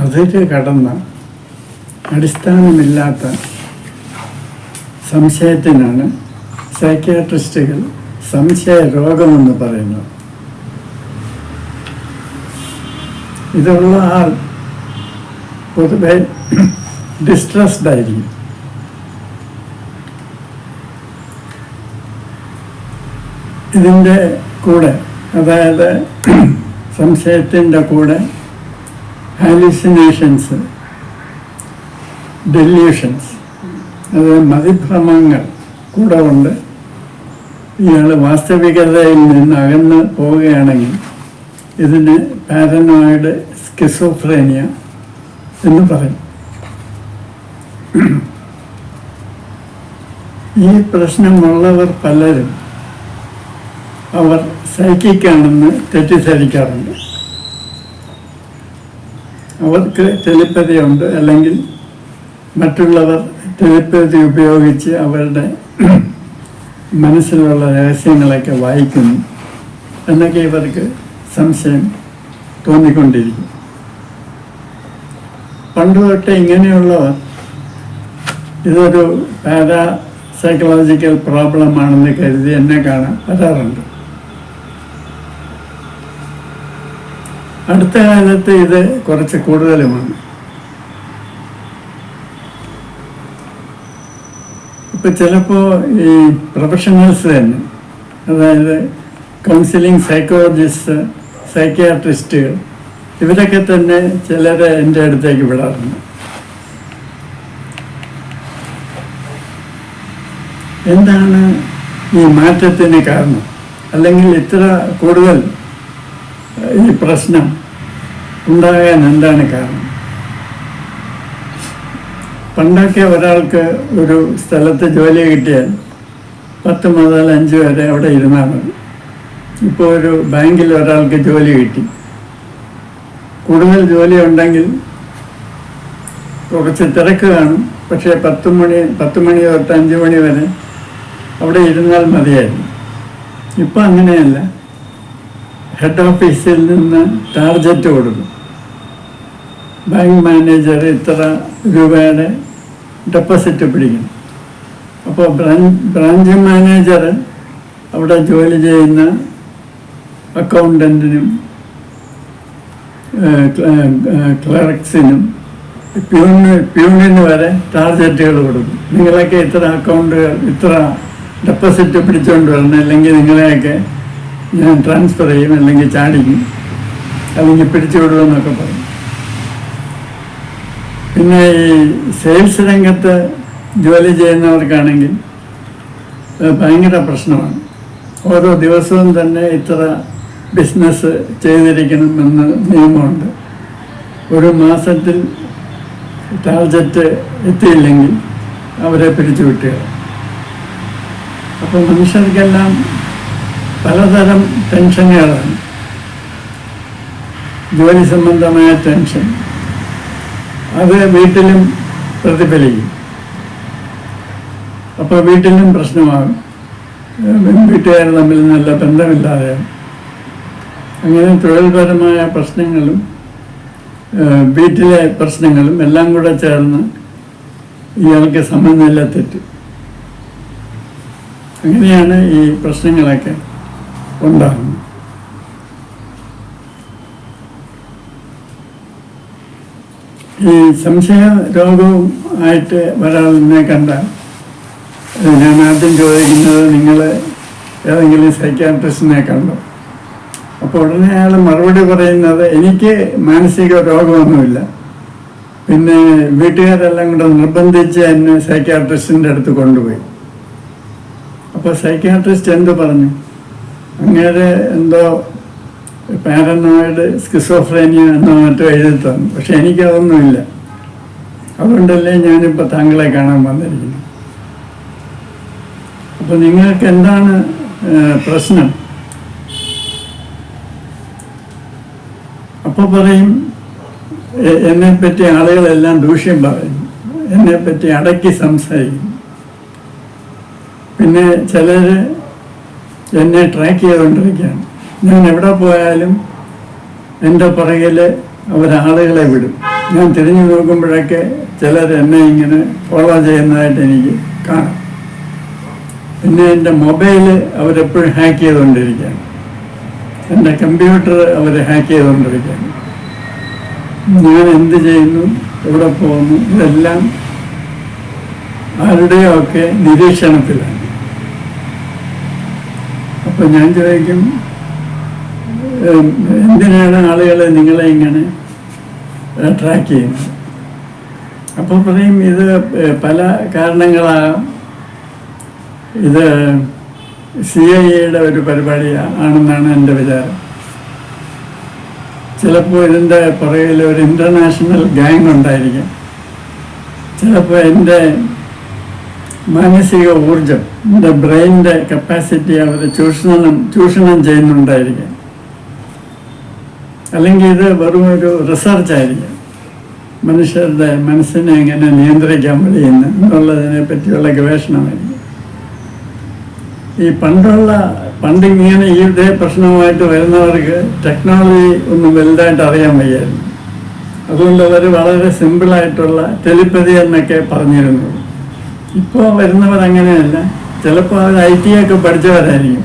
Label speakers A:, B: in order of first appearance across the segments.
A: അതിര് കടന്ന അടിസ്ഥാനമില്ലാത്ത സംശയത്തിനാണ് സൈക്യാട്രിസ്റ്റുകൾ സംശയ രോഗമെന്ന് പറയുന്നത്. ഇതുള്ള ആൾ പൊതുവെ ഡിസ്ട്രസ്ഡ് ആയിരിക്കും. ഇതിൻ്റെ കൂടെ, അതായത് സംശയത്തിൻ്റെ കൂടെ ഹാലുസിനേഷൻസ്, ഡെല്യൂഷൻസ്, അത് മതിഭ്രമങ്ങൾ കൂടെ കൊണ്ട് ഇയാൾ വാസ്തവികതയിൽ നിന്ന് അകന്ന് പോവുകയാണെങ്കിൽ ഇതിന് പാരനോയിഡ് സ്കിസോഫ്രേനിയ എന്ന് പറയും. ഈ പ്രശ്നമുള്ളവർ പലരും അവർ സൈക്കിക്കാണെന്ന് തെറ്റിദ്ധരിക്കാറുണ്ട്. അവർക്ക് ടെലിപ്പതിയുണ്ട്, അല്ലെങ്കിൽ മറ്റുള്ളവർ ടെലിപ്പതി ഉപയോഗിച്ച് അവരുടെ മനസ്സിലുള്ള രഹസ്യങ്ങളൊക്കെ വായിക്കുന്നു എന്നൊക്കെ ഇവർക്ക് സംശയം തോന്നിക്കൊണ്ടിരിക്കും. പണ്ട് തൊട്ടേ ഇങ്ങനെയുള്ളവർ ഇതൊരു പാരാസൈക്കോളജിക്കൽ പ്രോബ്ലമാണെന്ന് കരുതി എന്നെ കാണാൻ വരാറുണ്ട്. അടുത്ത കാലത്ത് ഇത് കുറച്ച് കൂടുതലുമാണ്. ഇപ്പം ചിലപ്പോൾ ഈ പ്രൊഫഷണൽസ് തന്നെ, അതായത് കൗൺസിലിംഗ് സൈക്കോളജിസ്റ്റ്, സൈക്യാട്രിസ്റ്റുകൾ, ഇവരൊക്കെ തന്നെ ചിലരെ എൻ്റെ അടുത്തേക്ക് വിടാറുണ്ട്. എന്താണ് ഈ മാറ്റത്തിന് കാരണം, അല്ലെങ്കിൽ ഇത്ര കൂടുതൽ ഈ പ്രശ്നം ഉണ്ടാകാൻ എന്താണ് കാരണം? പണ്ടൊക്കെ ഒരാൾക്ക് ഒരു സ്ഥലത്ത് ജോലി കിട്ടിയാൽ 10 മുതൽ 5 വരെ അവിടെ ഇരുന്നാൽ മതി. ഇപ്പോൾ ഒരു ബാങ്കിൽ ഒരാൾക്ക് ജോലി കിട്ടി, കൂടുതൽ ജോലി ഉണ്ടെങ്കിൽ കുറച്ച് തിരക്ക് കാണും, പക്ഷേ 10 മണി തൊട്ട് 5 മണി വരെ അവിടെ ഇരുന്നാൽ മതിയായിരുന്നു. ഇപ്പം അങ്ങനെയല്ല. ഹെഡ് ഓഫീസിൽ നിന്ന് ടാർജറ്റ് കൊടുക്കും. ബാങ്ക് മാനേജർ ഇത്ര രൂപയുടെ ഡെപ്പോസിറ്റ് പിടിക്കണം. അപ്പോൾ ബ്രാഞ്ച് മാനേജർ അവിടെ ജോലി ചെയ്യുന്ന അക്കൗണ്ടൻറ്റിനും ക്ലർക്സിനും പ്യൂണിന് വരെ ടാർജറ്റുകൾ കൊടുക്കും. നിങ്ങളൊക്കെ ഇത്ര അക്കൗണ്ടുകൾ, ഇത്ര ഡെപ്പോസിറ്റ് പിടിച്ചുകൊണ്ട് വരണം, അല്ലെങ്കിൽ നിങ്ങളെയൊക്കെ ഞാൻ ട്രാൻസ്ഫർ ചെയ്യും, അല്ലെങ്കിൽ ചാടിക്കും, അല്ലെങ്കിൽ പിടിച്ചുവിടുമെന്നൊക്കെ പറയും. പിന്നെ ഈ സെയിൽസ് രംഗത്ത് ജോലി ചെയ്യുന്നവർക്കാണെങ്കിൽ ഭയങ്കര പ്രശ്നമാണ്. ഓരോ ദിവസവും തന്നെ ഇത്ര ബിസിനസ് ചെയ്തിരിക്കണമെന്ന് നിയമമുണ്ട്. ഒരു മാസത്തിൽ ടാർജറ്റ് എത്തിയില്ലെങ്കിൽ അവരെ പിടിച്ചു വിട്ടുക. അപ്പോൾ മനുഷ്യർക്കെല്ലാം പലതരം ടെൻഷനുകളാണ്. ജോലി സംബന്ധമായ ടെൻഷൻ, അത് വീട്ടിലും പ്രതിഫലിക്കും. അപ്പോൾ വീട്ടിലും പ്രശ്നമാകും. വീട്ടുകാർ തമ്മിൽ നല്ല ബന്ധമില്ലാതെ, അങ്ങനെ തൊഴിൽപരമായ പ്രശ്നങ്ങളും വീട്ടിലെ പ്രശ്നങ്ങളും എല്ലാം കൂടെ ചേർന്ന് ഇയാൾക്ക് സമനില തെറ്റും. അങ്ങനെയാണ് ഈ പ്രശ്നങ്ങളൊക്കെ ഉണ്ടാകുന്നത്. ഈ സംശയ രോഗവും ആയിട്ട് ഒരാളിനെ കണ്ടാൽ ഞാൻ ആദ്യം ചോദിക്കുന്നത്, നിങ്ങൾ ഏതെങ്കിലും സൈക്യാട്രിസ്റ്റിനെ കണ്ടോ? അപ്പോൾ ഉടനെ അയാൾ മറുപടി പറയുന്നത്, എനിക്ക് മാനസിക രോഗമൊന്നുമില്ല, പിന്നെ വീട്ടുകാരെല്ലാം കൂടെ നിർബന്ധിച്ച് എന്നെ സൈക്യാട്രിസ്റ്റിൻ്റെ അടുത്ത് കൊണ്ടുപോയി. അപ്പോൾ സൈക്യാട്രിസ്റ്റ് എന്ത് പറഞ്ഞു? അങ്ങേരെ എന്തോ പാരനോയിഡ് സ്കിസോഫ്രേനിയ എന്നോ മറ്റോ എഴുതി തന്നു. പക്ഷെ എനിക്കതൊന്നുമില്ല. അതുകൊണ്ടല്ലേ ഞാനിപ്പോൾ താങ്കളെ കാണാൻ വന്നിരിക്കുന്നത്. അപ്പോൾ നിങ്ങൾക്ക് എന്താണ് പ്രശ്നം? അപ്പോൾ പറയും, എന്നെപ്പറ്റി ആളുകളെല്ലാം ദൂഷ്യം പറയും, എന്നെപ്പറ്റി അടക്കി സംസാരിക്കും, പിന്നെ ചിലർ എന്നെ ട്രാക്ക് ചെയ്തുകൊണ്ടിരിക്കുകയാണ്. ഞാൻ എവിടെ പോയാലും എൻ്റെ പുറകിൽ അവരാളുകളെ വിടും. ഞാൻ തിരിഞ്ഞു നോക്കുമ്പോഴൊക്കെ ചിലർ എന്നെ ഇങ്ങനെ ഫോളോ ചെയ്യുന്നതായിട്ട് എനിക്ക് കാണാം. പിന്നെ എൻ്റെ മൊബൈല് അവരെപ്പോഴും ഹാക്ക് ചെയ്തുകൊണ്ടിരിക്കുകയാണ്, എൻ്റെ കമ്പ്യൂട്ടർ അവർ ഹാക്ക് ചെയ്തുകൊണ്ടിരിക്കുകയാണ്. ഞാൻ എന്ത് ചെയ്യുന്നു, എവിടെ പോകുന്നു, ഇതെല്ലാം ആരുടെയോ ഒക്കെ നിരീക്ഷണത്തിലാണ്. അപ്പോൾ ഞാൻ ചോദിക്കും, എന്തിനാണ് ആളുകൾ നിങ്ങളെ ഇങ്ങനെ ട്രാക്ക് ചെയ്യുന്നത്? അപ്പോൾ പറയും, ഇത് പല കാരണങ്ങളാകാം. ഇത് CIA ഒരു പരിപാടി ആണെന്നാണ് എൻ്റെ വിചാരം. ചിലപ്പോൾ ഇതിൻ്റെ പുറകിൽ ഒരു ഇൻ്റർനാഷണൽ ഗാങ് ഉണ്ടായിരിക്കാം. ചിലപ്പോൾ എൻ്റെ മാനസിക ഊർജം, എൻ്റെ ബ്രെയിനിൻ്റെ കപ്പാസിറ്റി അവർ ചൂഷണം ചെയ്യുന്നുണ്ടായിരിക്കാം. അല്ലെങ്കിൽ ഇത് വെറും ഒരു റിസർച്ചായിരിക്കാം, മനുഷ്യരുടെ മനസ്സിനെ എങ്ങനെ നിയന്ത്രിക്കാൻ കഴിയുന്നു എന്നുള്ളതിനെ പറ്റിയുള്ള ഗവേഷണമായിരിക്കും. ഈ പണ്ടിങ്ങനെ ഈ ഇതേ പ്രശ്നവുമായിട്ട് വരുന്നവർക്ക് ടെക്നോളജി ഒന്നും വലുതായിട്ട് അറിയാൻ വയ്യായിരുന്നു. അതുകൊണ്ട് അവർ വളരെ സിമ്പിളായിട്ടുള്ള ടെലിപ്പതി എന്നൊക്കെ പറഞ്ഞിരുന്നു. ഇപ്പോൾ വരുന്നവർ അങ്ങനെയല്ല. ചിലപ്പോൾ അവർ IT ഒക്കെ പഠിച്ചവരായിരിക്കും.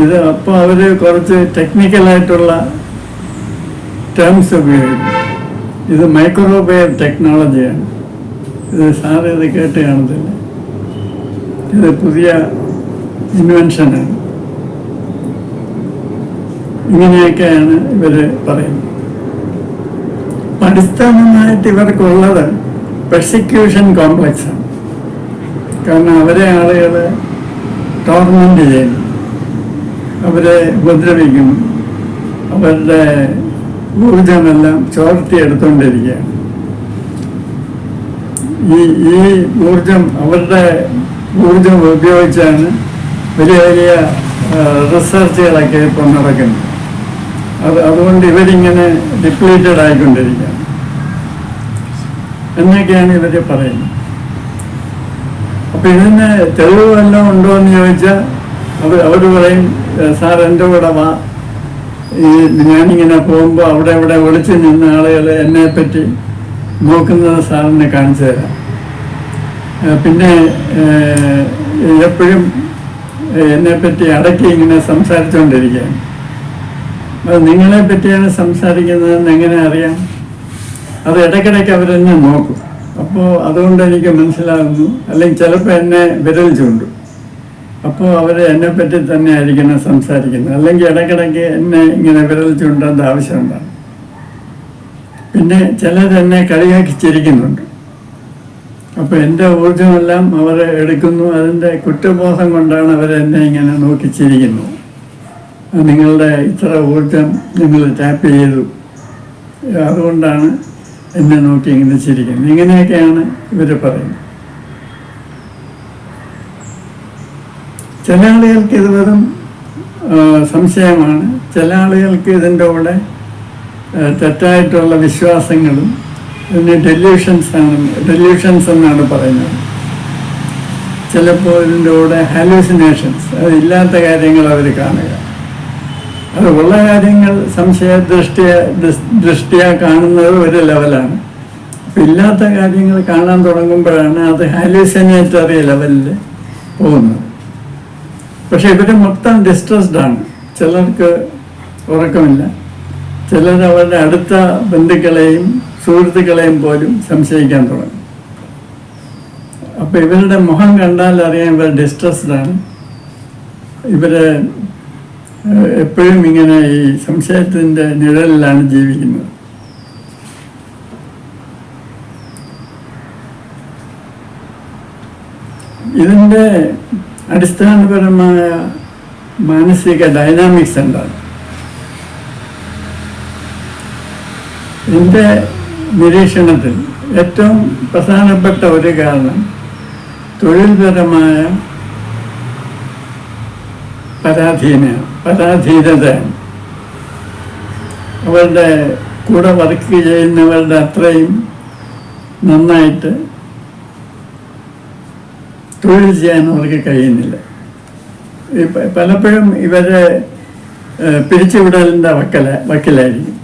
A: ഇത് അപ്പോൾ അവർ കുറച്ച് ടെക്നിക്കലായിട്ടുള്ള ടേംസ് ഉപയോഗിക്കും. ഇത് മൈക്രോവേവ് ടെക്നോളജിയാണ്. ഇത് സാറ് ഇത് കേട്ട് കാണത്തില്ല. ഇത് പുതിയ ഇൻവെൻഷനാണ്. ഇങ്ങനെയൊക്കെയാണ് ഇവർ പറയുന്നത്. അടിസ്ഥാനമായിട്ട് ഇവർക്കുള്ളത് പെർസിക്യൂഷൻ കോംപ്ലക്സാണ്. കാരണം അവരെ ആളുകൾ ടോർമെന്റ് ചെയ്യുന്നു, അവരെ ഉപദ്രവിക്കുന്നു, അവരുടെ ഊർജമെല്ലാം ചോർത്തിയെടുത്തുകൊണ്ടിരിക്കുകയാണ്. ഈ ഊർജം, അവരുടെ ഊർജം ഉപയോഗിച്ചാണ് വലിയ വലിയ റിസർച്ചുകളൊക്കെ ഇപ്പോൾ നടക്കുന്നത്. അതുകൊണ്ട് ഇവരിങ്ങനെ ഡിപ്ലീറ്റഡ് ആയിക്കൊണ്ടിരിക്കുകയാണ് എന്നൊക്കെയാണ് ഇവർ പറയുന്നത്. അപ്പം ഇതിന് തെളിവ് വല്ലതും ഉണ്ടോ എന്ന് ചോദിച്ചാൽ അവർ പറയും, സാർ എൻ്റെ കൂടെ വാ, ഈ ഞാനിങ്ങനെ പോകുമ്പോൾ അവിടെ ഇവിടെ ഒളിച്ചു നിന്ന ആളുകൾ എന്നെപ്പറ്റി നോക്കുന്നത് സാറിനെ കാണിച്ചു തരാം. പിന്നെ എപ്പോഴും എന്നെപ്പറ്റി അടക്കി ഇങ്ങനെ സംസാരിച്ചുകൊണ്ടിരിക്കുകയാണ്. അത് നിങ്ങളെ പറ്റിയാണ് സംസാരിക്കുന്നതെന്ന് എങ്ങനെ അറിയാം? അത് ഇടയ്ക്കിടയ്ക്ക് അവരെന്നെ നോക്കും. അപ്പോൾ അതുകൊണ്ട് എനിക്ക് മനസ്സിലാകുന്നു. അല്ലെങ്കിൽ ചിലപ്പോൾ എന്നെ വിരൽ ചൂണ്ടും. അപ്പോൾ അവർ എന്നെപ്പറ്റി തന്നെ ആയിരിക്കണം സംസാരിക്കുന്നത്. അല്ലെങ്കിൽ ഇടയ്ക്കിടയ്ക്ക് എന്നെ ഇങ്ങനെ വിരൽ ചൂണ്ടേണ്ട ആവശ്യമുണ്ടാകും. പിന്നെ ചിലരെന്നെ കളിയാക്കി ചിരിക്കുന്നുണ്ട്. അപ്പോൾ എൻ്റെ ഊർജമെല്ലാം അവർ എടുക്കുന്നു. അതിൻ്റെ കുറ്റബോധം കൊണ്ടാണ് അവരെന്നെ ഇങ്ങനെ നോക്കി ചിരിക്കുന്നത്. നിങ്ങളുടെ ഇത്ര ഊർജം നിങ്ങൾ ടാപ്പ് ചെയ്തു, അതുകൊണ്ടാണ് എന്നെ നോക്കി ഇങ്ങനെ ചിരിക്കുന്നത്. ഇങ്ങനെയൊക്കെയാണ് ഇവർ പറയുന്നത്. ചില ആളുകൾക്ക് ഇത് വെറും സംശയമാണ്. ചില ആളുകൾക്ക് ഇതിൻ്റെ കൂടെ തെറ്റായിട്ടുള്ള വിശ്വാസങ്ങളും ഇതിന് ഡെല്യൂഷൻസ് എന്നാണ് പറയുന്നത്. ചിലപ്പോൾ ഇതിൻ്റെ കൂടെ ഹാലൂസിനേഷൻസ്, അതില്ലാത്ത കാര്യങ്ങൾ അവർ കാണുക. അത് ഉള്ള കാര്യങ്ങൾ ദൃഷ്ടിയാ കാണുന്നത് ഒരു ലെവലാണ്. അപ്പം ഇല്ലാത്ത കാര്യങ്ങൾ കാണാൻ തുടങ്ങുമ്പോഴാണ് അത് ഹാലൂസിനേറ്ററി ലെവലിൽ പോകുന്നത്. പക്ഷെ ഇവർ മൊത്തം ഡിസ്ട്രസ്ഡ് ആണ്. ചിലർക്ക് ഉറക്കമില്ല. ചിലർ അവരുടെ അടുത്ത ബന്ധുക്കളെയും സുഹൃത്തുക്കളെയും പോലും സംശയിക്കാൻ തുടങ്ങും. അപ്പം ഇവരുടെ മുഖം കണ്ടാൽ അറിയാൻ ഇവർ ഡിസ്ട്രസ്ഡ് ആണ്. ഇവര് എപ്പോഴും ഇങ്ങനെ ഈ സംശയത്തിൻ്റെ നിഴലിലാണ് ജീവിക്കുന്നത്. ഇതിൻ്റെ അടിസ്ഥാനപരമായ മാനസിക ഡൈനാമിക്സ് എന്താണ്? എൻ്റെ നിരീക്ഷണത്തിൽ ഏറ്റവും പ്രധാനപ്പെട്ട ഒരു കാരണം തൊഴിൽപരമായ പരാധീനതയാണ്. അവരുടെ കൂടെ വർക്ക് ചെയ്യുന്നവരുടെ അത്രയും നന്നായിട്ട് തൊഴിൽ ചെയ്യാൻ അവർക്ക് കഴിയുന്നില്ല. പലപ്പോഴും ഇവരെ പിരിച്ചുവിടലിൻ്റെ വക്കിലായിരിക്കും.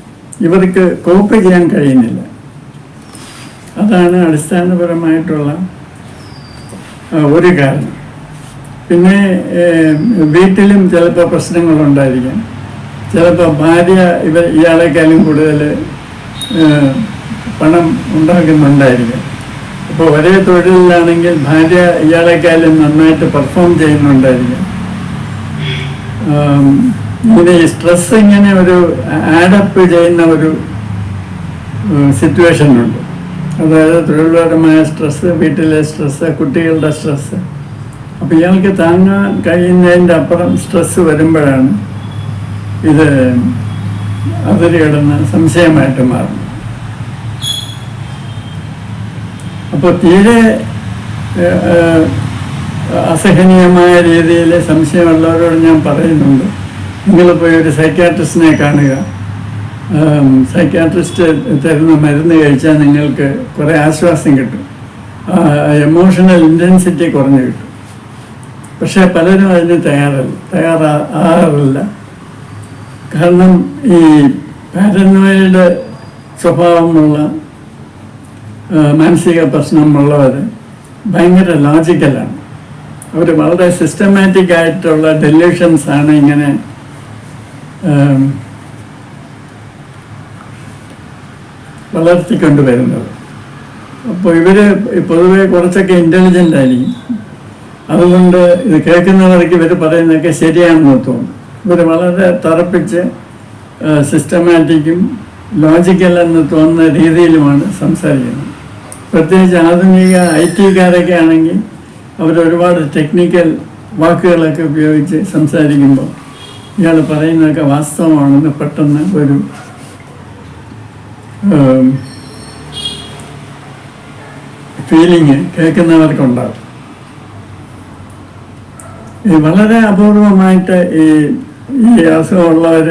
A: ഇവർക്ക് കോപ്പ് ചെയ്യാൻ കഴിയുന്നില്ല. അതാണ് അടിസ്ഥാനപരമായിട്ടുള്ള ഒരു കാരണം. പിന്നെ വീട്ടിലും ചിലപ്പോൾ പ്രശ്നങ്ങളുണ്ടായിരിക്കാം. ചിലപ്പോൾ ഭാര്യ ഇയാളെക്കാളും കൂടുതൽ പണം ഉണ്ടാക്കുന്നുണ്ടായിരിക്കാം. അപ്പോൾ ഒരേ തൊഴിലിലാണെങ്കിൽ ഭാര്യ ഇയാളെക്കാളും നന്നായിട്ട് പെർഫോം ചെയ്യുന്നുണ്ടായിരിക്കാം. ഇങ്ങനെ ഈ സ്ട്രെസ് ഇങ്ങനെ ഒരു ആഡപ്പ് ചെയ്യുന്ന ഒരു സിറ്റുവേഷനുണ്ട്. അതായത് തൊഴിൽപരമായ സ്ട്രെസ്സ്, വീട്ടിലെ സ്ട്രെസ്സ്, കുട്ടികളുടെ സ്ട്രെസ്സ്. അപ്പോൾ ഇയാൾക്ക് താങ്ങാൻ കഴിയുന്നതിൻ്റെ അപ്പുറം സ്ട്രെസ്സ് വരുമ്പോഴാണ് ഇത് അതിര് കിടന്ന് സംശയമായിട്ട് മാറുന്നത്. അപ്പോൾ തീരെ അസഹനീയമായ രീതിയിൽ സംശയമുള്ളവരോട് ഞാൻ പറയുന്നുണ്ട്, നിങ്ങൾ പോയി ഒരു സൈക്യാട്രിസ്റ്റിനെ കാണുക. സൈക്യാട്രിസ്റ്റ് തരുന്ന മരുന്ന് കഴിച്ചാൽ നിങ്ങൾക്ക് കുറേ ആശ്വാസം കിട്ടും, എമോഷണൽ ഇൻറ്റൻസിറ്റി കുറഞ്ഞു കിട്ടും. പക്ഷേ പലരും അതിന് തയ്യാറാറില്ല. കാരണം ഈ പാരനോയിഡ് സ്വഭാവമുള്ള മാനസിക പ്രശ്നമുള്ളവർ ഭയങ്കര ലോജിക്കലാണ്. അവർ വളരെ സിസ്റ്റമാറ്റിക് ആയിട്ടുള്ള ഡെല്യൂഷൻസാണ് ഇങ്ങനെ വളർത്തിക്കൊണ്ടുവരുന്നത്. അപ്പോൾ ഇവർ പൊതുവെ കുറച്ചൊക്കെ ഇൻ്റലിജൻ്റ് ആയിരിക്കും. അതുകൊണ്ട് ഇത് കേൾക്കുന്നവർക്ക് ഇവർ പറയുന്നതൊക്കെ ശരിയാണെന്ന് തോന്നും. ഇവർ വളരെ തറപ്പിച്ച് സിസ്റ്റമാറ്റിക്കും ലോജിക്കലെന്ന് തോന്നുന്ന രീതിയിലുമാണ് സംസാരിക്കുന്നത്. പ്രത്യേകിച്ച് ആധുനിക IT-കാരൊക്കെ ആണെങ്കിൽ അവരൊരുപാട് ടെക്നിക്കൽ വാക്കുകളൊക്കെ ഉപയോഗിച്ച് സംസാരിക്കുമ്പോൾ ഇയാൾ പറയുന്നതൊക്കെ വാസ്തവമാണെന്ന് പെട്ടെന്ന് ഒരു ഫീലിങ് കേൾക്കുന്നവർക്കുണ്ടാകും. വളരെ അപൂർവമായിട്ട് ഈ അസുഖമുള്ളവർ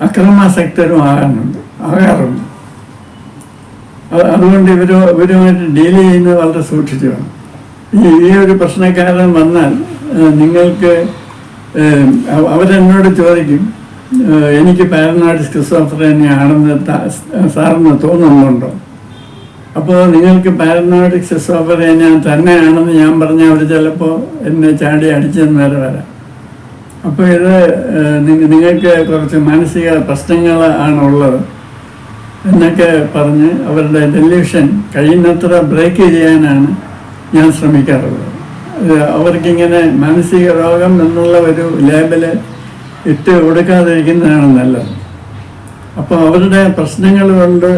A: അക്രമാസക്തരും ആകാറുണ്ട്. അതുകൊണ്ട് ഇവരുമായിട്ട് ഡീൽ ചെയ്യുന്നത് വളരെ സൂക്ഷിച്ചു വേണം. ഈ ഒരു പ്രശ്നക്കാരൻ വന്നാൽ നിങ്ങൾക്ക് അവരെന്നോട് ചോദിക്കും, എനിക്ക് പാരനോയിഡ് സ്കിസോഫ്രീനിയാണെന്ന് സാറിന് തോന്നുന്നുണ്ടോ? അപ്പോൾ നിങ്ങൾക്ക് പാരനോയിഡ് സ്കിസോഫ്രീനിയ തന്നെയാണെന്ന് ഞാൻ പറഞ്ഞാൽ അവർ ചിലപ്പോൾ എന്നെ ചാടി അടിച്ചെന്ന് വരാം. അപ്പോൾ ഇത് നിങ്ങൾക്ക് കുറച്ച് മാനസിക പ്രശ്നങ്ങൾ ആണുള്ളത് എന്നൊക്കെ പറഞ്ഞ് അവരുടെ ഡെല്യൂഷൻ കഴിയുന്നത്ര ബ്രേക്ക് ചെയ്യാനാണ് ഞാൻ ശ്രമിക്കാറുള്ളത്. അവർക്കിങ്ങനെ മാനസിക രോഗം എന്നുള്ള ഒരു ലേബല് ഇട്ട് കൊടുക്കാതിരിക്കുന്നതാണ് നല്ലത്. അപ്പോൾ അവരുടെ പ്രശ്നങ്ങൾ കൊണ്ട്,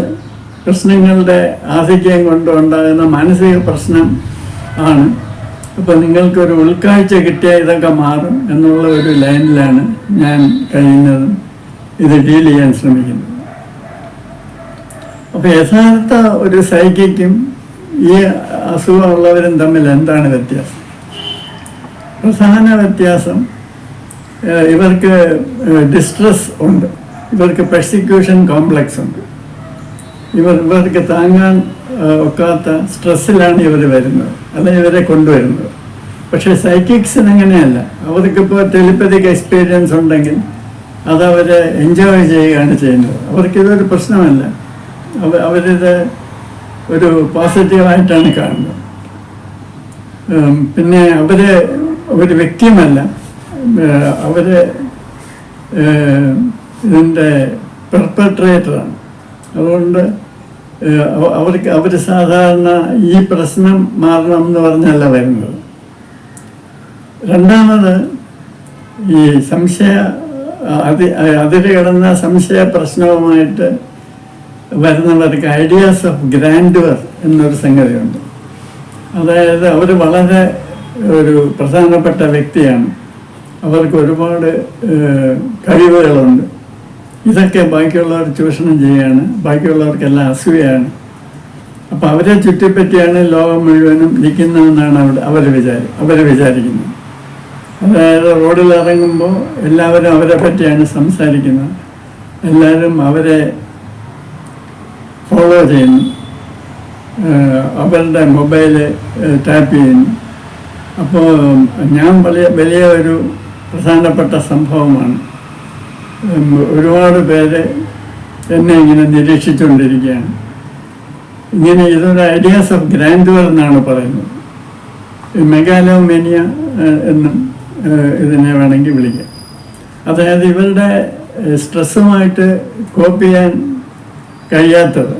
A: പ്രശ്നങ്ങളുടെ ആധിക്യം കൊണ്ട് ഉണ്ടാകുന്ന മാനസിക പ്രശ്നം ആണ്. അപ്പോൾ നിങ്ങൾക്കൊരു ഉൾക്കാഴ്ച കിട്ടിയാൽ ഇതൊക്കെ മാറും എന്നുള്ള ഒരു ലൈനിലാണ് ഞാൻ കഴിയുന്നതും ഇത് ഡീൽ ചെയ്യാൻ ശ്രമിക്കുന്നത്. അപ്പോൾ യഥാർത്ഥ ഒരു സൈക്കിക്കും ഈ അസുഖമുള്ളവരും തമ്മിൽ എന്താണ് വ്യത്യാസം? പ്രധാന വ്യത്യാസം, ഇവർക്ക് ഡിസ്ട്രെസ് ഉണ്ട്, ഇവർക്ക് പെർസിക്യൂഷൻ കോംപ്ലക്സ് ഉണ്ട്, ഇവർക്ക് താങ്ങാൻ ഒക്കാത്ത സ്ട്രെസ്സിലാണ് ഇവർ വരുന്നത്, അല്ലെങ്കിൽ ഇവരെ കൊണ്ടുവരുന്നത്. പക്ഷേ സൈക്കിക്സിന് അങ്ങനെയല്ല. അവർക്കിപ്പോൾ ടെലിപ്പതിക് എക്സ്പീരിയൻസ് ഉണ്ടെങ്കിൽ അതവരെ എൻജോയ് ചെയ്യുകയാണ് ചെയ്യുന്നത്. അവർക്കിതൊരു പ്രശ്നമല്ല, അവരിത് ഒരു പോസിറ്റീവായിട്ടാണ് കാണുന്നത്. പിന്നെ അവര് ഒരു വ്യക്തിയുമല്ല, അവര് ഇതിൻ്റെ പെർപെട്രേറ്ററാണ്. അതുകൊണ്ട് അവർ സാധാരണ ഈ പ്രശ്നം മാറണം എന്ന് പറഞ്ഞല്ല വരുന്നത്. രണ്ടാമത്, ഈ അതിര് കിടന്ന സംശയ പ്രശ്നവുമായിട്ട് വരുന്നവർക്ക് ഐഡിയാസ് ഓഫ് ഗ്രാൻഡുവർ എന്നൊരു സംഗതിയുണ്ട്. അതായത് അവർ വളരെ ഒരു പ്രധാനപ്പെട്ട വ്യക്തിയാണ്, അവർക്ക് ഒരുപാട് കഴിവുകളുണ്ട്. ഇതൊക്കെ ബാക്കിയുള്ളവർ ചൂഷണം ചെയ്യുകയാണ്, ബാക്കിയുള്ളവർക്കെല്ലാം അസൂയാണ്. അപ്പോൾ അവരെ ചുറ്റിപ്പറ്റിയാണ് ലോകം മുഴുവനും നിൽക്കുന്നതെന്നാണ് അവർ വിചാരിക്കുന്നത്. അതായത് റോഡിൽ ഇറങ്ങുമ്പോൾ എല്ലാവരും അവരെ പറ്റിയാണ് സംസാരിക്കുന്നത്, എല്ലാവരും അവരെ ഫോളോ ചെയ്യുന്നു, അവരുടെ മൊബൈല് ടാപ്പ് ചെയ്യുന്നു. അപ്പോൾ ഞാൻ വലിയ ഒരു പ്രധാനപ്പെട്ട സംഭവമാണ്. ഒരുപാട് പേര് എന്നെ ഇങ്ങനെ നിരീക്ഷിച്ചുകൊണ്ടിരിക്കുകയാണ്. ഇങ്ങനെ ഇതൊരു ഐഡിയാസ് ഓഫ് ഗ്രാൻഡ്വർ എന്നാണ് പറയുന്നത്. മെഗാലോമേനിയ എന്നും ഇതിനെ വേണമെങ്കിൽ വിളിക്കാം. അതായത് ഇവരുടെ സ്ട്രെസ്സുമായിട്ട് കോപ്പ് ചെയ്യാൻ കഴിയാത്തത്,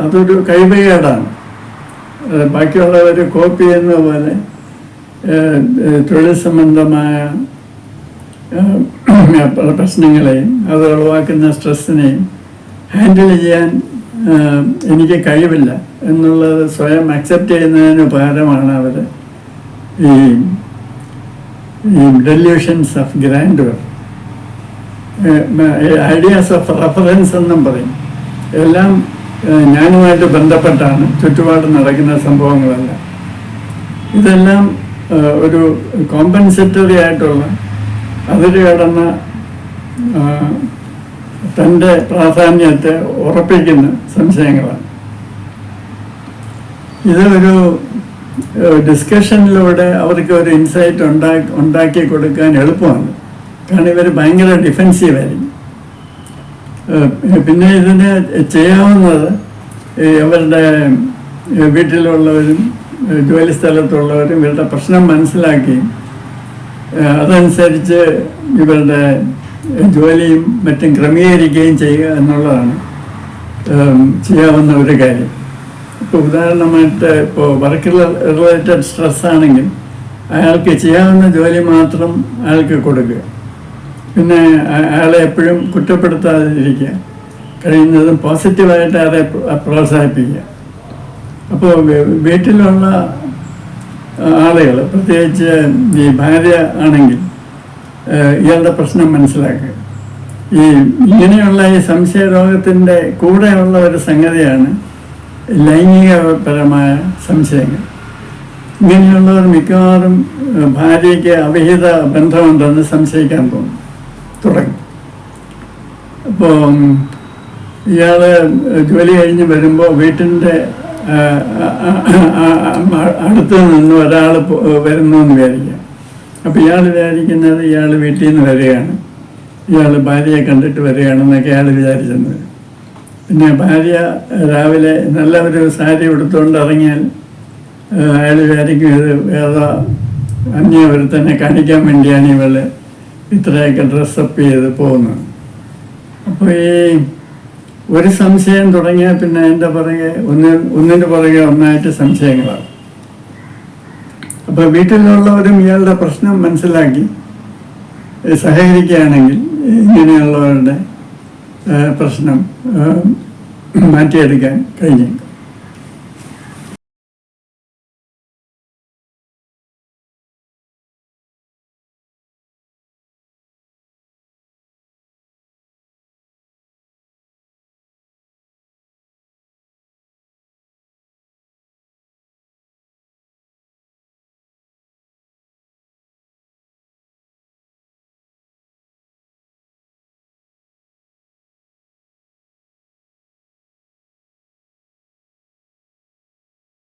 A: അതൊരു കഴിവുകേടാണ്. ബാക്കിയുള്ളവർ കോപ്പി ചെയ്യുന്ന പോലെ തൊഴിൽ സംബന്ധമായ പ്രശ്നങ്ങളെയും അത് ഒഴിവാക്കുന്ന സ്ട്രെസ്സിനെയും ഹാൻഡിൽ ചെയ്യാൻ എനിക്ക് കഴിവില്ല എന്നുള്ളത് സ്വയം അക്സെപ്റ്റ് ചെയ്യുന്നതിന് പകരമാണ് അവർ ഈ delusions of grandeur, ideas of reference എന്നും പറയും. എല്ലാം ഞാനുമായിട്ട് ബന്ധപ്പെട്ടാണ് ചുറ്റുപാട് നടക്കുന്ന സംഭവങ്ങളെല്ലാം. ഇതെല്ലാം ഒരു കോമ്പൻസറ്ററി ആയിട്ടുള്ള അതിൽ കടന്ന തൻ്റെ പ്രാധാന്യത്തെ ഉറപ്പിക്കുന്ന സംശയങ്ങളാണ്. ഇത് ഒരു ഡിസ്കഷനിലൂടെ അവർക്ക് ഒരു ഇൻസൈറ്റ് ഉണ്ടാക്കി കൊടുക്കാൻ എളുപ്പമാണ്. കാരണം ഇവർ ഭയങ്കര ഡിഫെൻസീവായിരിക്കും. പിന്നെ ഇതിന് ചെയ്യാവുന്നത് അവരുടെ വീട്ടിലുള്ളവരും ജോലി സ്ഥലത്തുള്ളവരും ഇവരുടെ പ്രശ്നം മനസ്സിലാക്കുകയും അതനുസരിച്ച് ഇവരുടെ ജോലിയും മറ്റും ക്രമീകരിക്കുകയും ചെയ്യുക എന്നുള്ളതാണ് ചെയ്യാവുന്ന ഒരു കാര്യം. ഇപ്പോൾ ഉദാഹരണമായിട്ട് ഇപ്പോൾ വർക്ക് റിലേറ്റഡ് സ്ട്രെസ് ആണെങ്കിൽ അയാൾക്ക് ചെയ്യാവുന്ന ജോലി മാത്രം അയാൾക്ക് കൊടുക്കുക. പിന്നെ അയാളെ എപ്പോഴും കുറ്റപ്പെടുത്താതിരിക്കുക, കഴിയുന്നതും പോസിറ്റീവായിട്ട് അയാളെ പ്രോത്സാഹിപ്പിക്കുക. അപ്പോൾ വീട്ടിലുള്ള ആളുകൾ, പ്രത്യേകിച്ച് ഈ ഭാര്യ ആണെങ്കിൽ ഇയാളുടെ പ്രശ്നം മനസ്സിലാക്കുക. ഇങ്ങനെയുള്ള ഈ സംശയരോഗത്തിൻ്റെ കൂടെയുള്ള ഒരു സംഗതിയാണ് ലൈംഗികപരമായ സംശയങ്ങൾ. ഇങ്ങനെയുള്ളവർ മിക്കവാറും ഭാര്യയ്ക്ക് അവിഹിത ബന്ധമുണ്ടെന്ന് സംശയിക്കാൻ തുടങ്ങി. അപ്പോൾ ഇയാൾ ജോലി കഴിഞ്ഞ് വരുമ്പോൾ വീട്ടിൻ്റെ അടുത്ത് നിന്ന് ഒരാൾ വരുന്നു എന്ന് വിചാരിക്കുക. അപ്പോൾ ഇയാൾ വിചാരിക്കുന്നത് ഇയാൾ വീട്ടിൽ നിന്ന് വരികയാണ്, ഇയാൾ ഭാര്യയെ കണ്ടിട്ട് വരികയാണെന്നൊക്കെ അയാൾ വിചാരിച്ചത്. പിന്നെ ഭാര്യ രാവിലെ നല്ല ഒരു സാരി ഉടുത്തുകൊണ്ട് ഇറങ്ങിയാൽ അയാൾ വിചാരിക്കും ഇത് ഏതോ അന്യ ഒരുത്തന്നെ കാണിക്കാൻ വേണ്ടിയാണ് ഇവൾ ഇത്രയൊക്കെ ഡ്രസ്സപ്പ് ചെയ്ത് പോകുന്നത്. അപ്പോൾ ഈ ഒരു സംശയം തുടങ്ങിയാൽ പിന്നെ അതിൻ്റെ പുറകെ ഒന്നിൻ്റെ പുറകെ ഒന്നായിട്ട് സംശയങ്ങളാണ്. അപ്പോൾ വീട്ടിലുള്ളവരും ഇയാളുടെ പ്രശ്നം മനസ്സിലാക്കി സഹകരിക്കുകയാണെങ്കിൽ ഇങ്ങനെയുള്ളവരുടെ പ്രശ്നം മാറ്റിയെടുക്കാൻ കഴിഞ്ഞേക്കും.